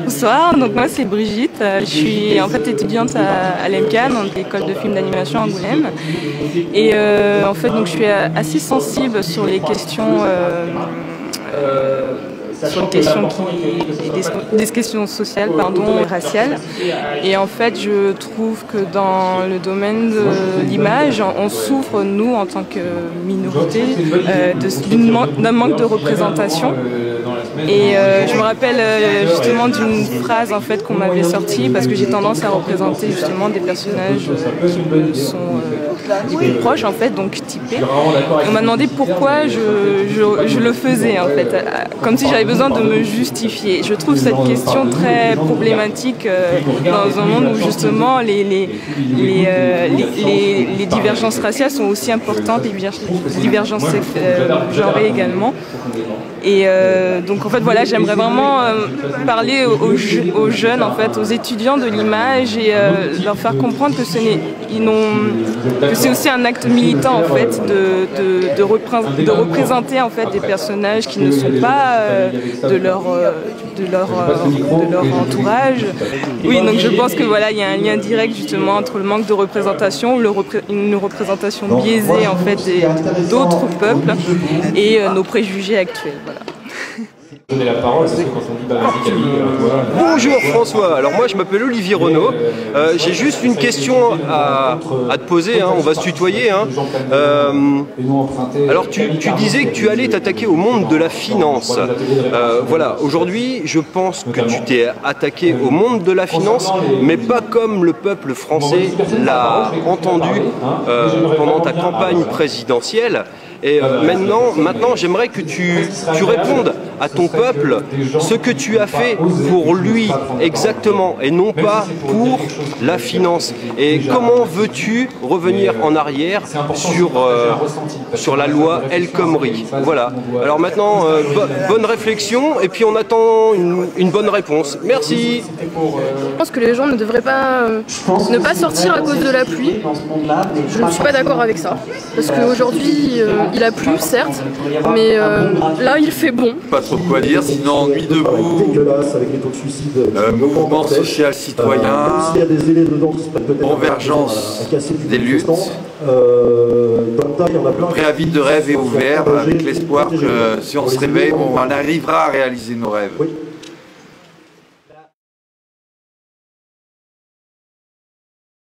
Bonsoir, donc moi c'est Brigitte, je suis en fait étudiante à l'EMCA, donc l'école de film d'animation à Angoulême. Et en fait donc je suis assez sensible sur les questions des questions sociales, et raciales. Et en fait, je trouve que dans le domaine de l'image, on souffre, nous, en tant que minorité, d'un manque de représentation. Et je me rappelle justement d'une phrase en fait qu'on m'avait sortie, parce que j'ai tendance à représenter justement des personnages qui me sont les plus proches en fait, donc typés. Et on m'a demandé pourquoi je le faisais en fait, comme si j'avais besoin de me justifier. Je trouve cette question très problématique dans un monde où justement les divergences raciales sont aussi importantes, les divergences genrées également. Et donc en fait voilà, j'aimerais vraiment parler aux jeunes, en fait, aux étudiants de l'image et leur faire comprendre que c'est aussi un acte militant en fait de représenter en fait des personnages qui ne sont pas de leur entourage. Oui, donc je pense que voilà, il y a un lien direct justement entre le manque de représentation, une représentation biaisée en fait d'autres peuples et nos préjugés actuels. Voilà. Donner la parole, c'est quand on dit Bonjour François, alors moi je m'appelle Olivier Renaud, j'ai juste une question à te poser, hein. On va se tutoyer. Hein. Alors tu disais que tu allais t'attaquer au monde de la finance. Voilà, aujourd'hui je pense que tu t'es attaqué au monde de la finance, mais pas comme le peuple français l'a entendu pendant ta campagne présidentielle. Et maintenant j'aimerais que tu répondes à ton peuple ce que tu as fait pour lui exactement et non pas pour la finance. Et comment veux-tu revenir en arrière sur la loi El Khomri? Voilà. Alors maintenant, bonne réflexion et puis on attend une bonne réponse. Merci. Je pense que les gens ne devraient pas ne pas sortir à cause de la pluie. Je ne suis pas d'accord avec ça. Parce qu'aujourd'hui, il a plu, certes, mais là, il fait bon. Pas trop de quoi dire, sinon Nuit debout, mouvement social citoyen, convergence des luttes, le préavis de rêve est ouvert avec l'espoir que si on se réveille, on arrivera à réaliser nos rêves.